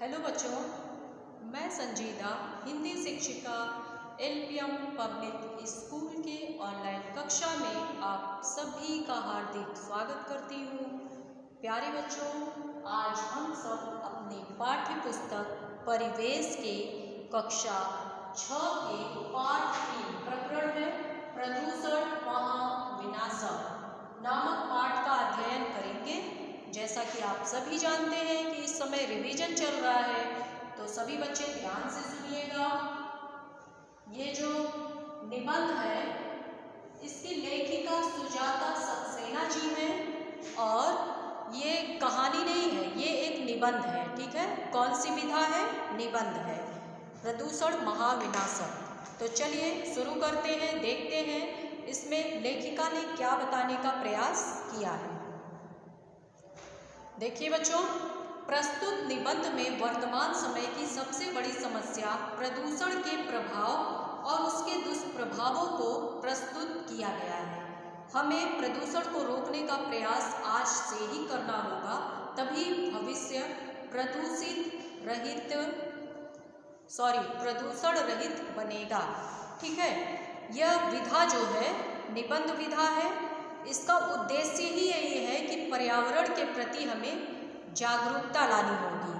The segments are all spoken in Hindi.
हेलो बच्चों, मैं संजीदा हिंदी शिक्षिका एलपीएम पब्लिक स्कूल के ऑनलाइन कक्षा में आप सभी का हार्दिक स्वागत करती हूँ। प्यारे बच्चों, आज हम सब अपनी पाठ्य पुस्तक परिवेश के कक्षा 6 के पाठ 3 प्रकरण में प्रदूषण महाविनाशक नामक पाठ का अध्ययन करेंगे। जैसा कि आप सभी जानते हैं कि इस समय रिवीजन चल रहा है, तो सभी बच्चे ध्यान से सुनिएगा। ये जो निबंध है इसकी लेखिका सुजाता सक्सेना जी हैं और ये कहानी नहीं है, ये एक निबंध है। ठीक है, कौन सी विधा है? निबंध है, प्रदूषण महाविनाशक। तो चलिए शुरू करते हैं, देखते हैं इसमें लेखिका ने क्या बताने का प्रयास किया है। देखिए बच्चों, प्रस्तुत निबंध में वर्तमान समय की सबसे बड़ी समस्या प्रदूषण के प्रभाव और उसके दुष्प्रभावों को प्रस्तुत किया गया है। हमें प्रदूषण को रोकने का प्रयास आज से ही करना होगा, तभी भविष्य प्रदूषण रहित बनेगा। ठीक है, यह विधा जो है निबंध विधा है। इसका उद्देश्य ही यही है कि पर्यावरण के प्रति हमें जागरूकता लानी होगी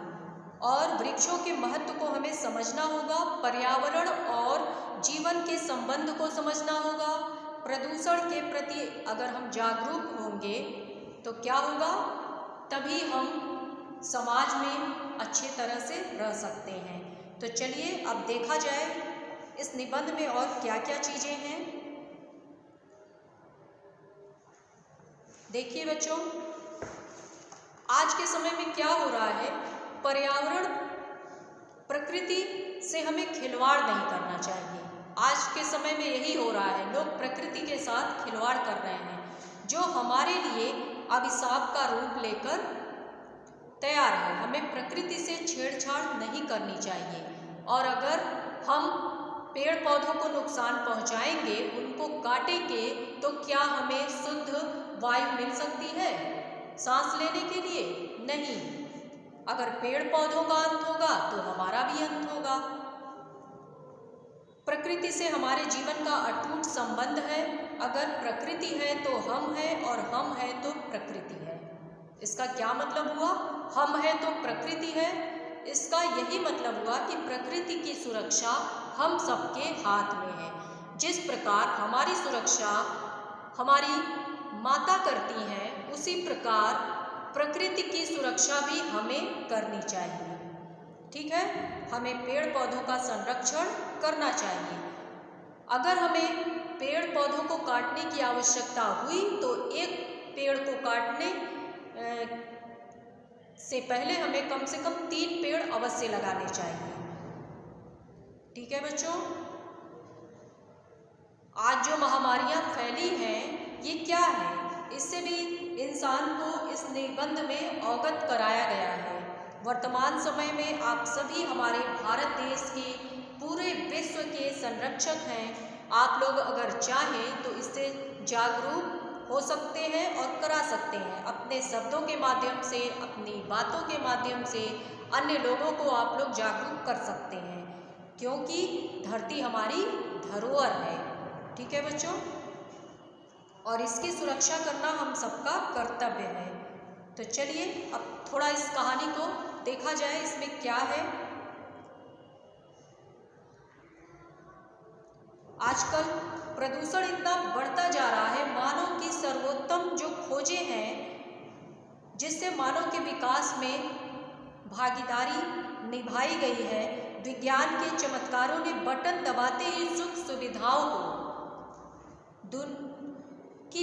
और वृक्षों के महत्व को हमें समझना होगा, पर्यावरण और जीवन के संबंध को समझना होगा। प्रदूषण के प्रति अगर हम जागरूक होंगे तो क्या होगा? तभी हम समाज में अच्छे तरह से रह सकते हैं। तो चलिए अब देखा जाए इस निबंध में और क्या क्या चीज़ें हैं। देखिए बच्चों, आज के समय में क्या हो रहा है, पर्यावरण प्रकृति से हमें खिलवाड़ नहीं करना चाहिए। आज के समय में यही हो रहा है, लोग प्रकृति के साथ खिलवाड़ कर रहे हैं, जो हमारे लिए अभिशाप का रूप लेकर तैयार है। हमें प्रकृति से छेड़छाड़ नहीं करनी चाहिए और अगर हम पेड़ पौधों को नुकसान पहुंचाएंगे, उनको काटेंगे, तो क्या हमें शुद्ध वायु मिल सकती है सांस लेने के लिए? नहीं। अगर पेड़ पौधों का अंत होगा तो हमारा भी अंत होगा। प्रकृति से हमारे जीवन का अटूट संबंध है। अगर प्रकृति है तो हम हैं और हम हैं तो प्रकृति है। इसका क्या मतलब हुआ? हम हैं तो प्रकृति है। इसका यही मतलब हुआ कि प्रकृति की सुरक्षा हम सबके हाथ में है। जिस प्रकार हमारी सुरक्षा हमारी माता करती हैं, उसी प्रकार प्रकृति की सुरक्षा भी हमें करनी चाहिए। ठीक है, हमें पेड़ पौधों का संरक्षण करना चाहिए। अगर हमें पेड़ पौधों को काटने की आवश्यकता हुई तो एक पेड़ को काटने से पहले हमें कम से कम 3 पेड़ अवश्य लगाने चाहिए। ठीक है बच्चों, आज जो महामारियां फैली हैं ये क्या है, इससे भी इंसान को इस निबंध में अवगत कराया गया है। वर्तमान समय में आप सभी हमारे भारत देश के पूरे विश्व के संरक्षक हैं। आप लोग अगर चाहें तो इससे जागरूक हो सकते हैं और करा सकते हैं। अपने शब्दों के माध्यम से, अपनी बातों के माध्यम से अन्य लोगों को आप लोग जागरूक कर सकते हैं, क्योंकि धरती हमारी धरोहर है। ठीक है बच्चों, और इसकी सुरक्षा करना हम सबका कर्तव्य है। तो चलिए अब थोड़ा इस कहानी को देखा जाए, इसमें क्या है। आजकल प्रदूषण इतना बढ़ता जा रहा है। मानव की सर्वोत्तम जो खोजें हैं, जिससे मानव के विकास में भागीदारी निभाई गई है, विज्ञान के चमत्कारों ने बटन दबाते ही सुख सुविधाओं को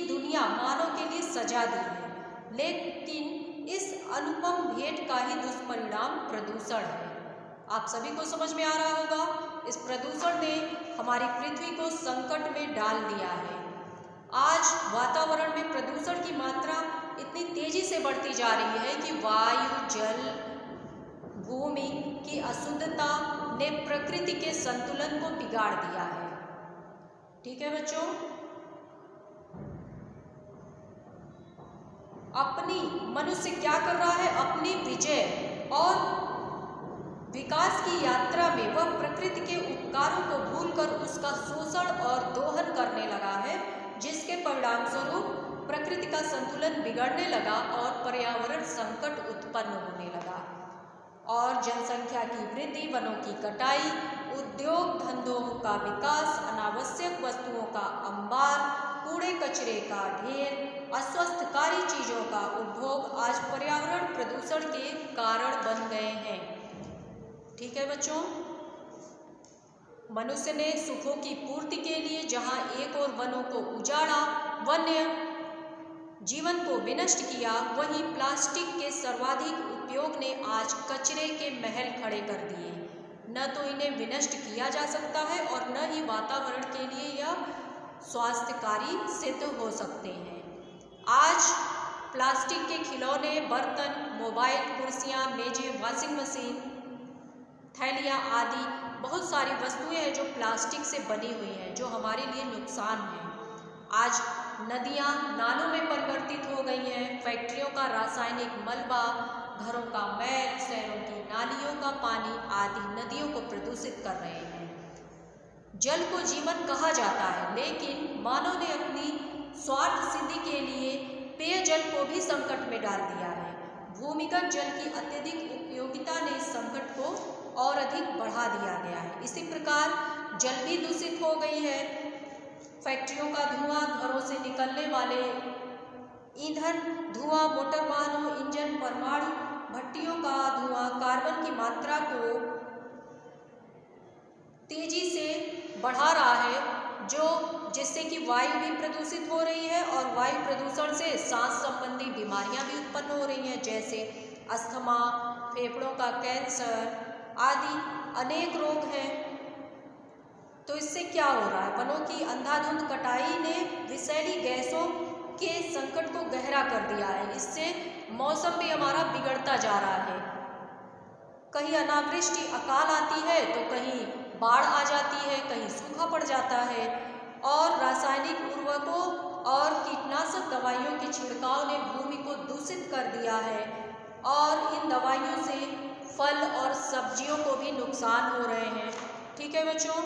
दुनिया मानव के लिए सजा दी है। लेकिन इस अनुपम भेंट का ही दुष्परिणाम प्रदूषण है। आप सभी को समझ में आ रहा होगा, इस प्रदूषण ने हमारी पृथ्वी को संकट में डाल दिया है। आज वातावरण में प्रदूषण की मात्रा इतनी तेजी से बढ़ती जा रही है कि वायु, जल, भूमि की अशुद्धता ने प्रकृति के संतुलन को बिगाड़ दिया है। ठीक है बच्चों, अपनी मनुष्य क्या कर रहा है? अपनी विजय और विकास की यात्रा में वह प्रकृति के उपकारों को भूलकर उसका शोषण और दोहन करने लगा है, जिसके परिणाम स्वरूप प्रकृति का संतुलन बिगड़ने लगा और पर्यावरण संकट उत्पन्न होने लगा। और जनसंख्या की वृद्धि, वनों की कटाई, उद्योग धंधों का विकास, अनावश्यक वस्तुओं का अंबार, कूड़े कचरे का ढेर, अस्वस्थकारी चीजों का उपभोग आज पर्यावरण प्रदूषण के कारण बन गए हैं। ठीक है बच्चों, मनुष्य ने सुखों की पूर्ति के लिए जहां एक और वनों को उजाड़ा, वन्य जीवन को विनष्ट किया, वहीं प्लास्टिक के सर्वाधिक उपयोग ने आज कचरे के महल खड़े कर दिए। न तो इन्हें विनष्ट किया जा सकता है और न ही वातावरण के लिए यह स्वास्थ्यकारी सिद्ध हो सकते हैं। आज प्लास्टिक के खिलौने, बर्तन, मोबाइल, कुर्सियाँ, मेजें, वॉशिंग मशीन, थैलियाँ आदि बहुत सारी वस्तुएं हैं जो प्लास्टिक से बनी हुई हैं, जो हमारे लिए नुकसान है। आज नदियाँ नालों में परिवर्तित हो गई हैं। फैक्ट्रियों का रासायनिक मलबा, घरों का मैल, शहरों की नालियों का पानी आदि नदियों को प्रदूषित कर रहे हैं। जल को जीवन कहा जाता है, लेकिन मानव ने अपनी स्वार्थ सिद्धि के लिए पेयजल को भी संकट में डाल दिया है। भूमिगत जल की अत्यधिक उपयोगिता ने इस संकट को और अधिक बढ़ा दिया गया है। इसी प्रकार जल भी दूषित हो गई है। फैक्ट्रियों का धुआं, घरों से निकलने वाले ईंधन धुआं, मोटर वाहनों, इंजन, परमाणु भट्टियों का धुआं कार्बन की मात्रा को तेजी से बढ़ा रहा है, जिससे कि वायु भी प्रदूषित हो रही है और वायु प्रदूषण से सांस संबंधी बीमारियां भी उत्पन्न हो रही हैं, जैसे अस्थमा, फेफड़ों का कैंसर आदि अनेक रोग हैं। तो इससे क्या हो रहा है? वनों की अंधाधुंध कटाई ने विषैली गैसों के संकट को गहरा कर दिया है। इससे मौसम भी हमारा बिगड़ता जा रहा है। कहीं अनावृष्टि अकाल आती है तो कहीं बाढ़ आ जाती है, कहीं सूखा पड़ जाता है। और रासायनिक उर्वरकों और कीटनाशक दवाइयों के छिड़काव ने भूमि को दूषित कर दिया है और इन दवाइयों से फल और सब्जियों को भी नुकसान हो रहे हैं। ठीक है बच्चों,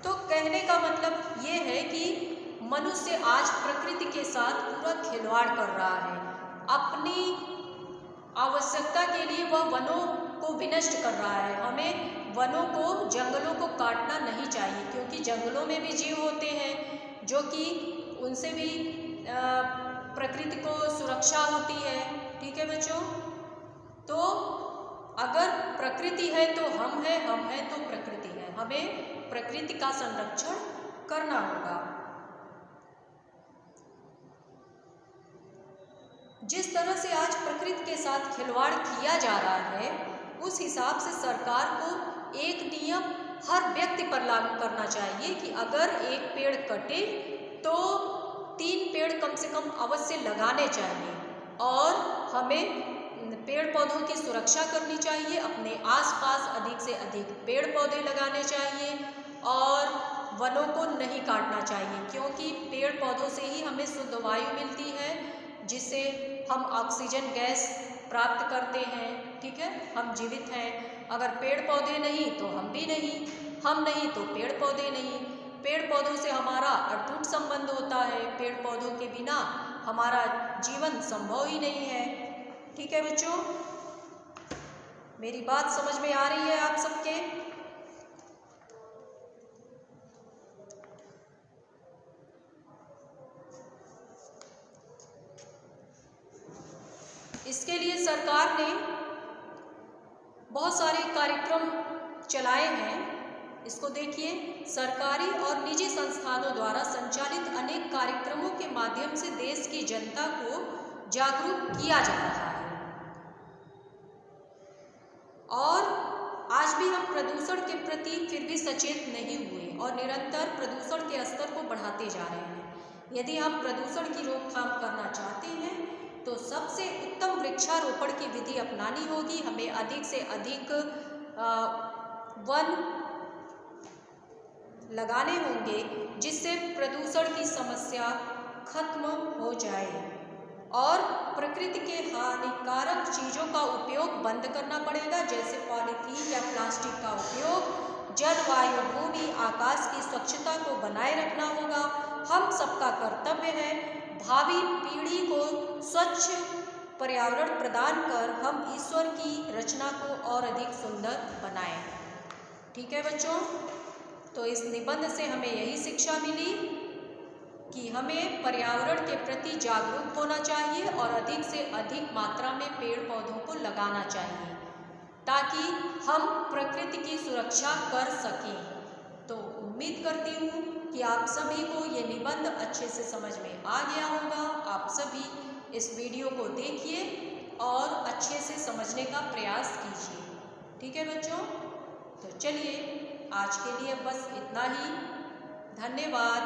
तो कहने का मतलब ये है कि मनुष्य आज प्रकृति के साथ पूरा खिलवाड़ कर रहा है। अपनी आवश्यकता के लिए वह वनों को विनष्ट कर रहा है। हमें वनों को, जंगलों को काटना नहीं चाहिए, क्योंकि जंगलों में भी जीव होते हैं जो कि उनसे भी प्रकृति को सुरक्षा होती है। ठीक है बच्चों, तो अगर प्रकृति है तो हम हैं तो प्रकृति है। हमें प्रकृति का संरक्षण करना होगा। जिस तरह से आज प्रकृति के साथ खिलवाड़ किया जा रहा है, उस हिसाब से सरकार को एक नियम हर व्यक्ति पर लागू करना चाहिए कि अगर एक पेड़ कटे तो 3 पेड़ कम से कम अवश्य लगाने चाहिए। और हमें पेड़ पौधों की सुरक्षा करनी चाहिए, अपने आसपास अधिक से अधिक पेड़ पौधे लगाने चाहिए और वनों को नहीं काटना चाहिए, क्योंकि पेड़ पौधों से ही हमें शुद्ध वायु मिलती है, जिससे हम ऑक्सीजन गैस प्राप्त करते हैं। ठीक है, हम जीवित हैं। अगर पेड़ पौधे नहीं तो हम भी नहीं, हम नहीं तो पेड़ पौधे नहीं। पेड़ पौधों से हमारा अटूट संबंध होता है। पेड़ पौधों के बिना हमारा जीवन संभव ही नहीं है। ठीक है बच्चों, मेरी बात समझ में आ रही है आप सबके? इसके लिए सरकार ने बहुत सारे कार्यक्रम चलाए हैं। इसको देखिए, सरकारी और निजी संस्थानों द्वारा संचालित अनेक कार्यक्रमों के माध्यम से देश की जनता को जागरूक किया जा रहा है। और आज भी हम प्रदूषण के प्रति फिर भी सचेत नहीं हुए और निरंतर प्रदूषण के स्तर को बढ़ाते जा रहे हैं। यदि हम प्रदूषण की रोकथाम करना चाहते हैं तो सबसे उत्तम वृक्षारोपण की विधि अपनानी होगी। हमें अधिक से अधिक वन लगाने होंगे, जिससे प्रदूषण की समस्या खत्म हो जाए। और प्रकृति के हानिकारक चीज़ों का उपयोग बंद करना पड़ेगा, जैसे पॉलीथीन या प्लास्टिक का उपयोग। जलवायु, भूमि, आकाश की स्वच्छता को बनाए रखना होगा। हम सबका कर्तव्य है भावी पीढ़ी को स्वच्छ पर्यावरण प्रदान कर हम ईश्वर की रचना को और अधिक सुंदर बनाएं। ठीक है बच्चों, तो इस निबंध से हमें यही शिक्षा मिली कि हमें पर्यावरण के प्रति जागरूक होना चाहिए और अधिक से अधिक मात्रा में पेड़ पौधों को लगाना चाहिए ताकि हम प्रकृति की सुरक्षा कर सकें। तो उम्मीद करती हूँ कि आप सभी को ये निबंध अच्छे से समझ में आ गया होगा। आप सभी इस वीडियो को देखिए और अच्छे से समझने का प्रयास कीजिए। ठीक है बच्चों, तो चलिए आज के लिए बस इतना ही। धन्यवाद।